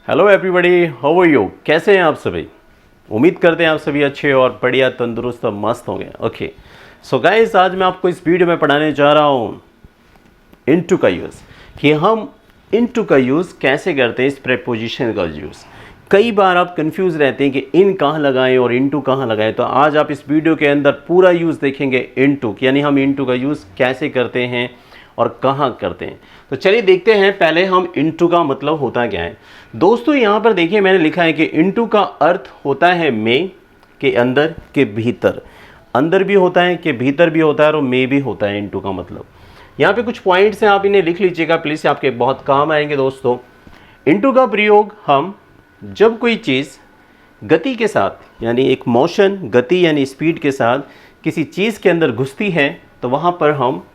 Hello everybody, how are you? कैसे हैं आप सभी? उम्मीद करते हैं आप सभी अच्छे और बढ़िया तंदुरुस्त और मस्त होंगे। ओके, सो गाइस, आज मैं आपको इस वीडियो में पढ़ाने जा रहा हूँ इनटू का यूज़, कि हम इनटू का यूज़ कैसे करते हैं, इस प्रेपोजिशन का यूज़। कई बार आप कंफ्यूज रहते हैं कि इन कहाँ लगाएं और इनटू कहाँ लगाएं, तो आज आप इस वीडियो के अंदर पूरा यूज़ देखेंगे इनटू, यानी हम इनटू का यूज़ कैसे करते हैं और कहाँ करते हैं। तो चलिए देखते हैं पहले हम इनटू का मतलब होता क्या है। दोस्तों यहाँ पर देखिए, मैंने लिखा है कि इनटू का अर्थ होता है में, के अंदर, के भीतर। अंदर भी होता है, के भीतर भी होता है और में भी होता है इनटू का मतलब। यहाँ पे कुछ पॉइंट्स हैं, आप इन्हें लिख लीजिएगा प्लीज़, आपके बहुत काम आएंगे दोस्तों। इनटू का प्रयोग हम जब कोई चीज़ गति के साथ, यानी एक मोशन, गति यानी स्पीड के साथ किसी चीज़ के अंदर घुसती है, तो वहाँ पर हम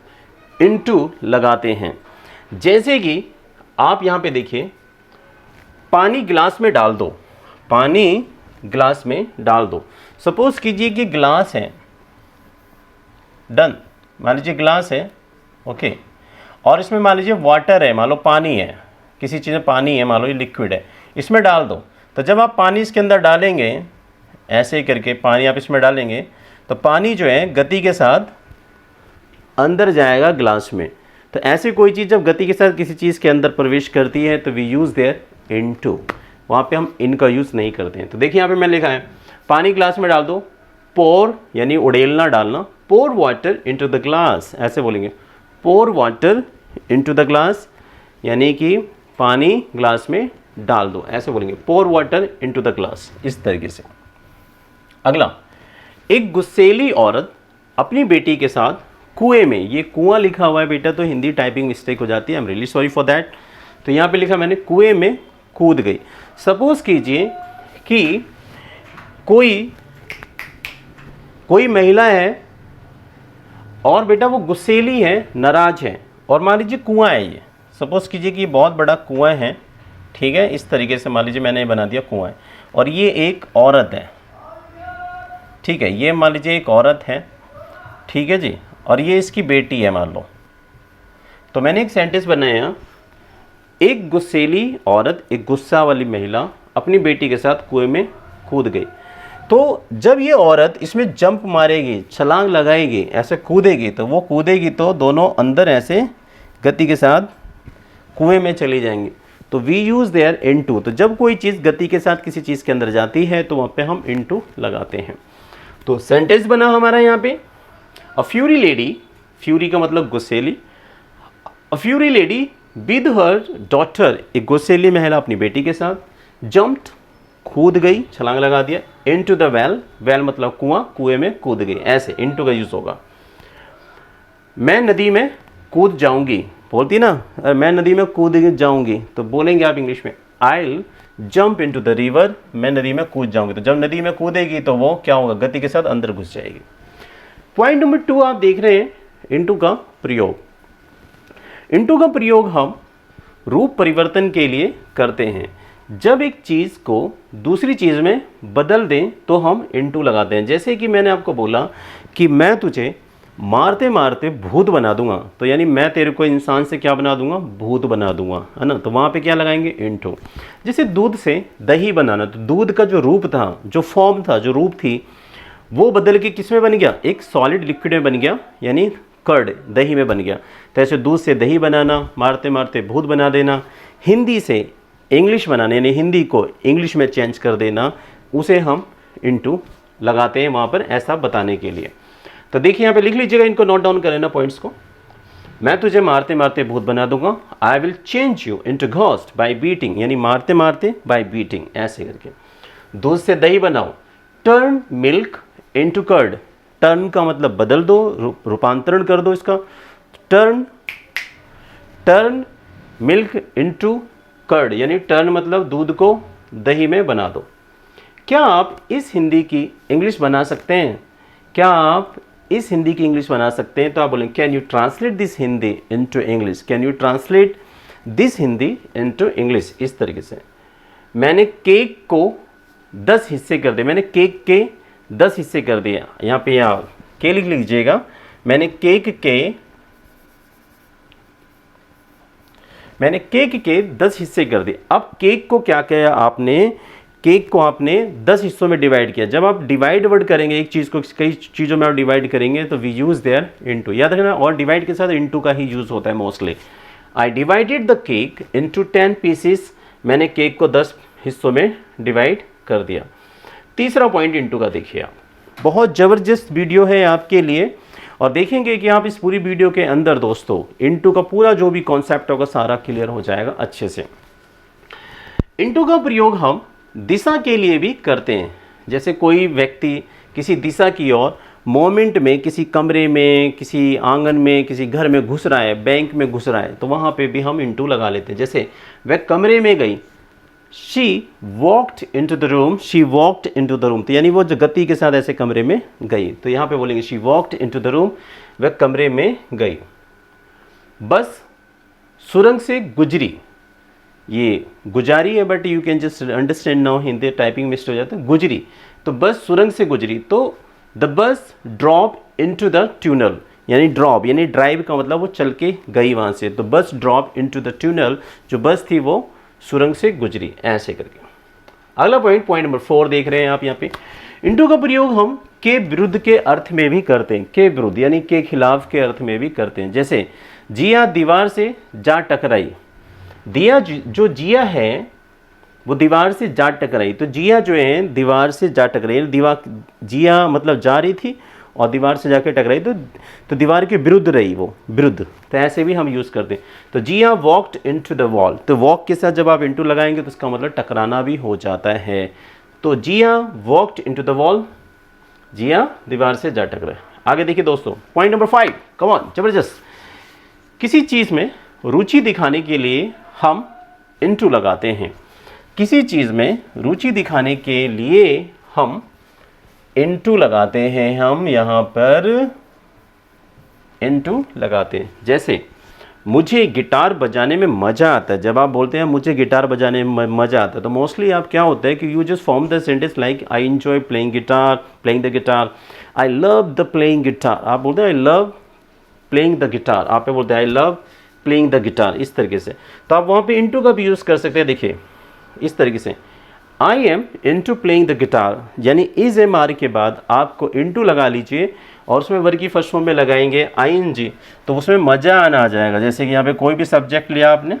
इनटू लगाते हैं। जैसे कि आप यहाँ पे देखिए, पानी गिलास में डाल दो, पानी गिलास में डाल दो। सपोज कीजिए कि गिलास है, डन, मान लीजिए गिलास है, ओके, और इसमें मान लीजिए वाटर है, मान लो पानी है, किसी चीज़ में पानी है, मान लो ये लिक्विड है, इसमें डाल दो। तो जब आप पानी इसके अंदर डालेंगे, ऐसे करके पानी आप इसमें डालेंगे, तो पानी जो है गति के साथ अंदर जाएगा ग्लास में। तो ऐसे कोई चीज़ जब गति के साथ किसी चीज़ के अंदर प्रवेश करती है तो वी यूज़ देयर इनटू। वहाँ पे हम इन का यूज़ नहीं करते हैं। तो देखिए यहाँ पे मैंने लिखा है, पानी ग्लास में डाल दो, पोर यानी उड़ेलना, डालना, पोर वाटर इनटू द ग्लास, ऐसे बोलेंगे, पोर वाटर इनटू द ग्लास, यानी कि पानी ग्लास में डाल दो, ऐसे बोलेंगे, पोर वाटर इनटू द ग्लास, इस तरीके से। अगला, एक गुस्सेली औरत अपनी बेटी के साथ कुएं में, ये कुआं लिखा हुआ है बेटा, तो हिंदी टाइपिंग मिस्टेक हो जाती है, I am really sorry for that. तो यहाँ पे लिखा मैंने, कुएं में कूद गई। सपोज कीजिए कि कोई महिला है और बेटा वो गुस्सेली है, नाराज है, और मान लीजिए कुआं है ये, सपोज कीजिए कि बहुत बड़ा कुआं है, ठीक है, इस तरीके से मान लीजिए मैंने बना दिया कुआं है, और ये एक औरत है, ठीक है, ये मान लीजिए एक औरत है, ठीक है जी, और ये इसकी बेटी है मान लो। तो मैंने एक सेंटेंस बनाया, एक गुस्सेली औरत, एक गुस्सा वाली महिला अपनी बेटी के साथ कुएं में कूद गई। तो जब ये औरत इसमें जंप मारेगी, छलांग लगाएगी, ऐसे कूदेगी, तो वो कूदेगी तो दोनों अंदर ऐसे गति के साथ कुएं में चली जाएंगी। तो वी यूज़ देयर इनटू। तो जब कोई चीज़ गति के साथ किसी चीज़ के अंदर जाती है तो वहाँ पे हम इनटू लगाते हैं। तो सेंटेंस बना हमारा यहाँ पे, अ फ्यूरी लेडी, फ्यूरी का मतलब गुस्सेली, a fury lady with her daughter, एक गुस्सेली महिला अपनी बेटी के साथ, जम्प्ड, कूद गई, छलांग लगा दिया, इनटू द वेल, वेल मतलब कुआं, कुएं में कूद गई, ऐसे इनटू का यूज होगा। मैं नदी में कूद जाऊंगी, बोलती ना, मैं नदी में कूद जाऊंगी, तो बोलेंगे आप इंग्लिश में, I jump into the river, मैं नदी में कूद जाऊंगी। तो जब नदी में कूदेगी तो वो क्या होगा, गति के साथ अंदर घुस जाएगी। पॉइंट नंबर 2 आप देख रहे हैं, इनटू का प्रयोग। इनटू का प्रयोग हम रूप परिवर्तन के लिए करते हैं। जब एक चीज़ को दूसरी चीज़ में बदल दें तो हम इनटू लगाते हैं। जैसे कि मैंने आपको बोला कि मैं तुझे मारते मारते भूत बना दूंगा, तो यानी मैं तेरे को इंसान से क्या बना दूंगा, भूत बना दूंगा, है ना। तो वहाँ पे क्या लगाएंगे, इनटू। जैसे दूध से दही बनाना, तो दूध का जो रूप था, जो फॉर्म था, जो रूप थी, वो बदल के किस में बन गया, एक सॉलिड लिक्विड में बन गया, यानी कर्ड, दही में बन गया। तो ऐसे दूध से दही बनाना, मारते मारते भूत बना देना, हिंदी से इंग्लिश बनाने, यानी हिंदी को इंग्लिश में चेंज कर देना, उसे हम इनटू लगाते हैं वहाँ पर, ऐसा बताने के लिए। तो देखिए यहाँ पे लिख लीजिएगा, इनको नोट डाउन कर लेना पॉइंट्स को। मैं तुझे मारते मारते भूत बना दूंगा, I will change you into ghost bye beating, यानी मारते मारते बाय बीटिंग, ऐसे करके। दूध से दही बनाओ, turn milk into curd, turn का मतलब बदल दो, रूपांतरण कर दो इसका, टर्न मिल्क इनटू कर्ड, यानी टर्न मतलब दूध को दही में बना दो। क्या आप इस हिंदी की इंग्लिश बना सकते हैं? क्या आप इस हिंदी की इंग्लिश बना सकते हैं? तो आप बोलेंगे, can you translate this Hindi into English, can you translate this Hindi into English, इस तरीके से। मैंने केक को 10 हिस्से कर दिए, मैंने केक के 10 हिस्से कर दिया, यहाँ पे आप के लिख लीजिएगा, मैंने केक के मैंने केक के 10 हिस्से कर दिए। अब केक को क्या किया आपने, केक को आपने 10 हिस्सों में डिवाइड किया। जब आप डिवाइड वर्ड करेंगे एक चीज़ को कई चीज़ों में आप डिवाइड करेंगे तो वी यूज़ देयर इनटू, याद रखना, और डिवाइड के साथ इनटू का ही यूज़ होता है mostly. I divided the cake into 10 pieces, मैंने केक को 10 हिस्सों में डिवाइड कर दिया। तीसरा पॉइंट इनटू का देखिए आप, बहुत ज़बरदस्त वीडियो है आपके लिए, और देखेंगे कि आप इस पूरी वीडियो के अंदर दोस्तों इनटू का पूरा जो भी कॉन्सेप्ट होगा सारा क्लियर हो जाएगा अच्छे से। इनटू का प्रयोग हम दिशा के लिए भी करते हैं। जैसे कोई व्यक्ति किसी दिशा की ओर मोमेंट में, किसी कमरे में, किसी आंगन में, किसी घर में घुस रहा है, बैंक में घुस रहा है, तो वहाँ पे भी हम इनटू लगा लेते हैं। जैसे वह कमरे में गई, she walked into the room, she walked into the room, तो यानी वो जो गति के साथ ऐसे कमरे में गई, तो यहाँ पे बोलेंगे she walked into the room, वह कमरे में गई। बस सुरंग से गुजरी, ये गुजारी है but you can just understand now, Hindi typing mistake हो जाता है, गुजरी, तो बस सुरंग से गुजरी। तो the bus drop into the tunnel, यानी ड्रॉप यानी ड्राइव का मतलब वो चल के गई वहाँ से, तो बस ड्रॉप इनटू द ट्यूनल, जो बस थी वो सुरंग से गुजरी, ऐसे करके। अगला पॉइंट, पॉइंट नंबर 4 देख रहे हैं आप यहाँ पे। इनटू का प्रयोग हम के विरुद्ध के अर्थ में भी करते हैं, के विरुद्ध यानी के खिलाफ के अर्थ में भी करते हैं। जैसे जिया दीवार से जा टकराई, दिया जो जिया है वो दीवार से जा टकराई, तो जिया जो है दीवार से जा टकराई, दीवार जिया मतलब जा रही थी और दीवार से जाकर टकराई, तो दीवार के विरुद्ध रही, वो विरुद्ध, तो ऐसे भी हम यूज़ करते हैं। तो जिया वॉक्ड इनटू द वॉल, तो वॉक के साथ जब आप इनटू लगाएंगे तो उसका मतलब टकराना भी हो जाता है। तो जिया वॉक्ड इनटू द वॉल, जिया दीवार से जा टकराई। आगे देखिए दोस्तों, पॉइंट नंबर 5, कम ऑन, जबरदस्त। किसी चीज़ में रुचि दिखाने के लिए हम इनटू लगाते हैं, किसी चीज़ में रुचि दिखाने के लिए हम इनटू लगाते हैं, हम यहाँ पर इनटू लगाते हैं। जैसे मुझे गिटार बजाने में मज़ा आता है, जब आप बोलते हैं मुझे गिटार बजाने में मज़ा आता है, तो मोस्टली आप क्या होता है कि you just form the sentence like I enjoy playing guitar, playing the guitar, I love the playing guitar, आप बोलते हैं I love playing the guitar, आप बोलते हैं I love playing the guitar, इस तरीके से। तो आप वहाँ पे इनटू का भी यूज़ कर सकते हैं। देखिए इस तरीके से, I am into playing the guitar, यानी इज एम आर के बाद आपको इनटू लगा लीजिए और उसमें वर्ग की फर्स्ट फॉर्म में लगाएंगे आईएनजी, तो उसमें मज़ा आना आ जाएगा। जैसे कि यहाँ पे कोई भी सब्जेक्ट लिया आपने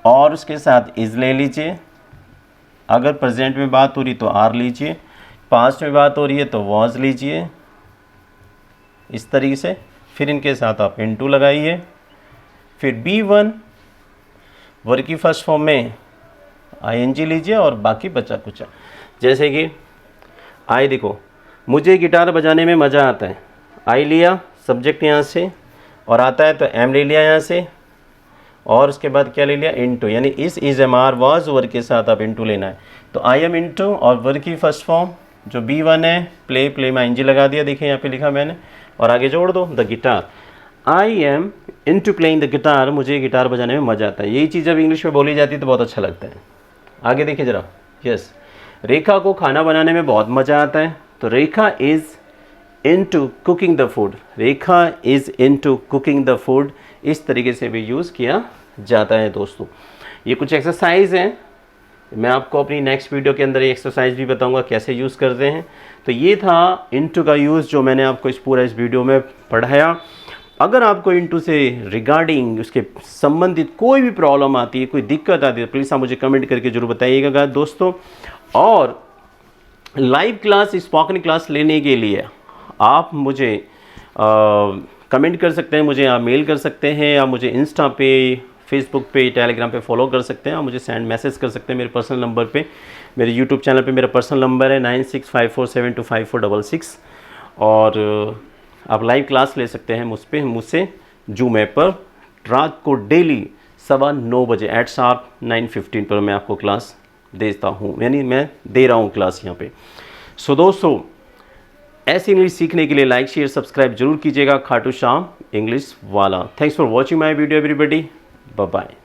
और उसके साथ इज ले लीजिए, अगर प्रेजेंट में बात हो रही तो आर लीजिए, पास्ट में बात हो रही है तो वॉज लीजिए, इस तरीके से। फिर इनके साथ आप इनटू लगाइए, फिर B1 वर्ग की फर्स्ट फॉर्म में आईएनजी लीजिए और बाकी बचा कुचा। जैसे कि आई, देखो मुझे गिटार बजाने में मज़ा आता है, आई लिया सब्जेक्ट यहाँ से, और आता है तो एम ले लिया यहाँ से, और उसके बाद क्या ले लिया इनटू, यानी इस इज एम आर वॉज वर्ग के साथ आप इनटू लेना है। तो आई एम इनटू और वर्ग की फर्स्ट फॉर्म जो B1 है, प्ले, प्ले में आईएनजी लगा दिया, देखिए यहाँ पे लिखा मैंने, और आगे जोड़ दो the guitar, I am into playing the guitar, मुझे गिटार बजाने में मज़ा आता है। यही चीज़ जब इंग्लिश में बोली जाती है तो बहुत अच्छा लगता है। आगे देखिए ज़रा, यस, रेखा को खाना बनाने में बहुत मज़ा आता है, तो Rekha is into cooking the food, Rekha is into cooking the food, इस तरीके से भी यूज़ किया जाता है दोस्तों। ये कुछ एक्सरसाइज हैं, मैं आपको अपनी नेक्स्ट वीडियो के अंदर ये एक्सरसाइज भी बताऊंगा कैसे यूज़ करते हैं। तो ये था इनटू का यूज़ जो मैंने आपको इस वीडियो में पढ़ाया। अगर आपको इनटू से रिगार्डिंग उसके संबंधित कोई भी प्रॉब्लम आती है, कोई दिक्कत आती है, प्लीज़ आप मुझे कमेंट करके ज़रूर बताइएगा दोस्तों। और लाइव क्लास, स्पोकन क्लास लेने के लिए आप मुझे कमेंट कर सकते हैं, मुझे आप मेल कर सकते हैं, आप मुझे इंस्टा पे, फेसबुक पे, टेलीग्राम पे फॉलो कर सकते हैं, आप मुझे सेंड मैसेज कर सकते हैं मेरे पर्सनल नंबर पे। मेरे यूट्यूब चैनल पे मेरा पर्सनल नंबर है 9654725466, और आप लाइव क्लास ले सकते हैं मुझसे जूम ऐप पर रात को डेली 9:15 बजे @9:15 पर मैं आपको क्लास देता हूँ, यानी मैं दे रहा हूँ क्लास यहाँ पे। सो दोस्तों, ऐसे इंग्लिश सीखने के लिए लाइक, शेयर, सब्सक्राइब जरूर कीजिएगा, खाटू श्याम इंग्लिश वाला। Thanks for watching my video everybody, bye bye.